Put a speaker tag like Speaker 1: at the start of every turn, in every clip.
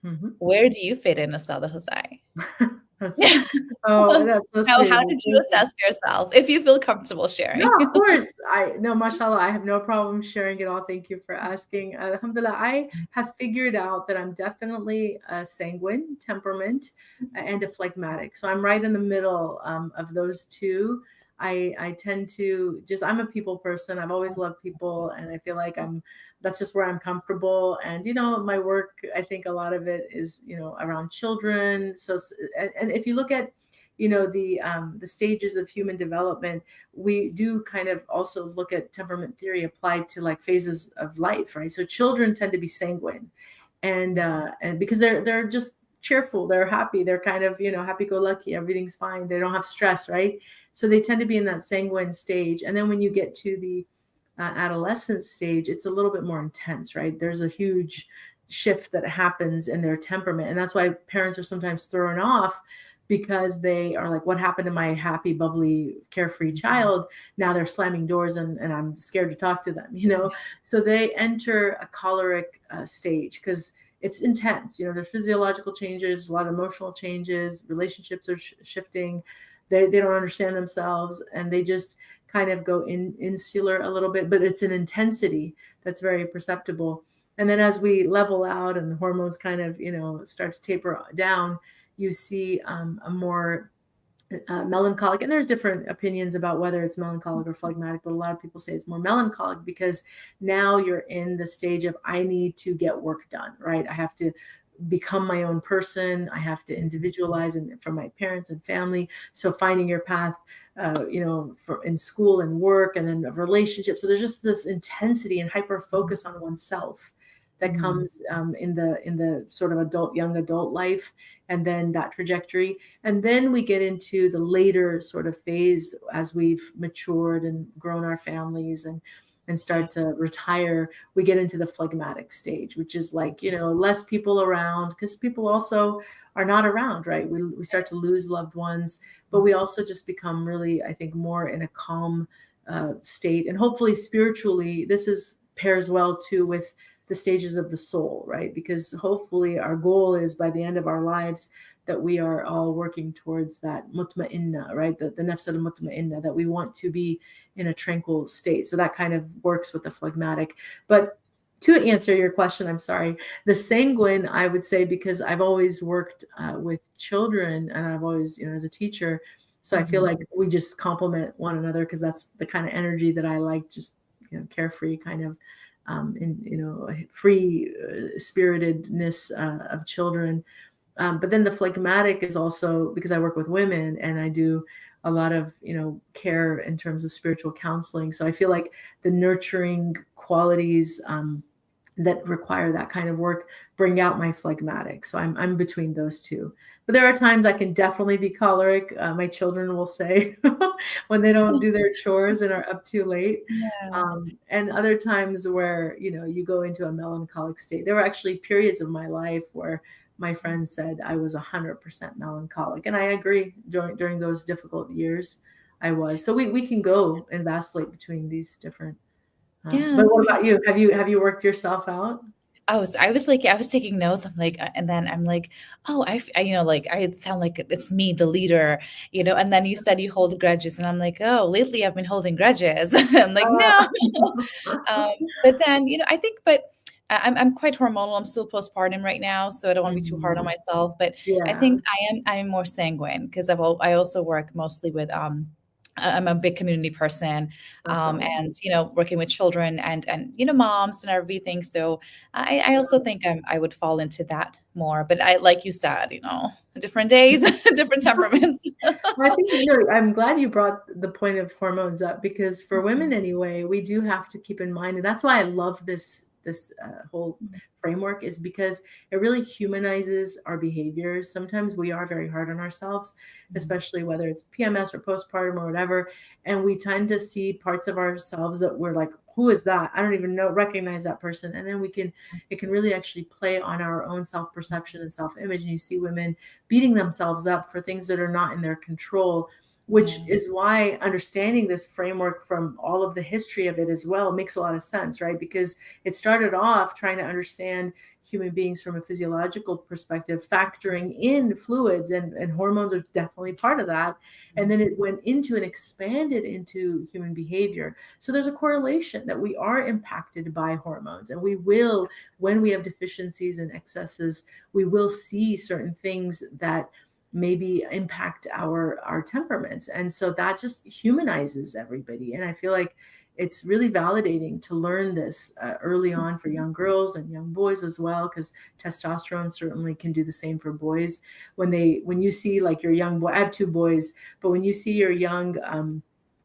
Speaker 1: Mhm.
Speaker 2: Where do you fit in, Ustadha Hosai?
Speaker 1: That's oh, that's so sweet.
Speaker 2: How
Speaker 1: Well,
Speaker 2: did you
Speaker 1: thank you.
Speaker 2: assess yourself, if you feel comfortable
Speaker 1: No,
Speaker 2: sharing?
Speaker 1: of course. I no, mashallah, I have no problem sharing it all. Thank you for asking. Alhamdulillah, I have figured out that I'm definitely a sanguine temperament and a phlegmatic. So I'm right in the middle of those two. I tend to just I'm a people person. I've always loved people, and I feel like that's just where I'm comfortable. And my work, I think a lot of it is around children. So and if you look at the stages of human development, we do kind of also look at temperament theory applied to like phases of life, right? So children tend to be sanguine, and because they're just cheerful, they're happy, they're kind of happy-go-lucky, everything's fine, they don't have stress, right? So they tend to be in that sanguine stage, and then when you get to the adolescent stage, it's a little bit more intense, right? There's a huge shift that happens in their temperament, and that's why parents are sometimes thrown off because they are like, what happened to my happy, bubbly, carefree child? Now they're slamming doors, and I'm scared to talk to them. So they enter a choleric stage because it's intense. There's physiological changes, a lot of emotional changes, relationships are shifting. They don't understand themselves, and they just kind of go insular a little bit, but it's an intensity that's very perceptible. And then as we level out and the hormones kind of start to taper down, you see a more melancholic, and there's different opinions about whether it's melancholic or phlegmatic, but a lot of people say it's more melancholic because now you're in the stage of I need to get work done, right? I have to become my own person. I have to individualize and from my parents and family. So finding your path, in school and work, and then a relationship. So there's just this intensity and hyper focus on oneself that comes in the sort of young adult life, and then that trajectory. And then we get into the later sort of phase as we've matured and grown our families and start to retire. We get into the phlegmatic stage, which is like less people around, because people also are not around, right? We start to lose loved ones, but we also just become really, I think, more in a calm state. And hopefully spiritually this is pairs well too with the stages of the soul, right? Because hopefully our goal is by the end of our lives that we are all working towards that mutma'inna, right? The nafs al-mutma'inna, that we want to be in a tranquil state. So that kind of works with the phlegmatic. But to answer your question, I'm sorry, the sanguine, I would say, because I've always worked with children, and I've always, as a teacher, so I feel like we just complement one another, because that's the kind of energy that I like, just carefree kind of free spiritedness of children. But then the phlegmatic is also because I work with women and I do a lot of care in terms of spiritual counseling. So I feel like the nurturing qualities that require that kind of work bring out my phlegmatic. So I'm between those two. But there are times I can definitely be choleric. My children will say when they don't do their chores and are up too late.
Speaker 2: Yeah.
Speaker 1: And other times where you go into a melancholic state. There were actually periods of my life where my friends said I was 100% melancholic, and I agree. During those difficult years, I was. So we can go and vacillate between these different.
Speaker 2: Yeah,
Speaker 1: But
Speaker 2: so
Speaker 1: what about you? Have you worked yourself out?
Speaker 2: I was taking notes. I'm like, and then I'm like, oh, like I sound like it's me, the leader, And then you said you hold grudges, and I'm like, oh, lately I've been holding grudges. I'm like, no. Um, but then, I think, but I'm quite hormonal. I'm still postpartum right now, so I don't want to be too hard on
Speaker 1: Mhm.
Speaker 2: myself. But I
Speaker 1: Yeah.
Speaker 2: think I'm more sanguine because I also work mostly with I'm a big community person,
Speaker 1: MashaAllah.
Speaker 2: and working with children and moms and everything. So I also think I would fall into that more. But I, like you said, different days, different temperaments.
Speaker 1: Well, I think I'm glad you brought the point of hormones up, because for women anyway, we do have to keep in mind, and that's why I love this whole framework, is because it really humanizes our behaviors. Sometimes we are very hard on ourselves, especially whether it's PMS or postpartum or whatever, and we tend to see parts of ourselves that we're like, who is that? I don't even recognize that person. And then it can really actually play on our own self-perception and self-image. And you see women beating themselves up for things that are not in their control, which
Speaker 2: Yeah.
Speaker 1: is why understanding this framework from all of the history of it as well makes a lot of sense, right? Because it started off trying to understand human beings from a physiological perspective, factoring in fluids, and hormones are definitely part of that. And then it went into and expanded into human behavior. So there's a correlation that we are impacted by hormones, and we will, when we have deficiencies and excesses, we will see certain things that maybe impact our temperaments. And so that just humanizes everybody. And I feel like it's really validating to learn this early on for young girls and young boys as well, because testosterone certainly can do the same for boys. When you see like your young boy, I have two boys, but when you see your young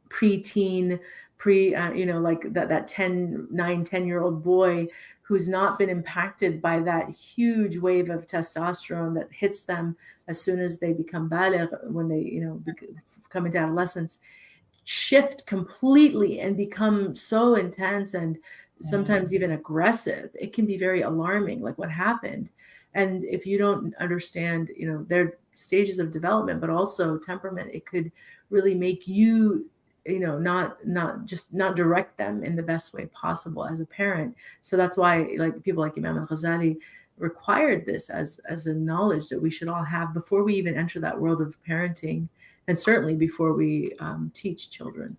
Speaker 1: preteen, like that 10 year old boy who's not been impacted by that huge wave of testosterone that hits them as soon as they become baligh, when they come into adolescence, shift completely and become so intense and
Speaker 2: Yeah.
Speaker 1: sometimes even aggressive. It can be very alarming, like what happened. And if you don't understand, their stages of development, but also temperament, it could really make you, not direct them in the best way possible as a parent. So that's why, like, people like Imam al-Ghazali required this as a knowledge that we should all have before we even enter that world of parenting, and certainly before we teach children.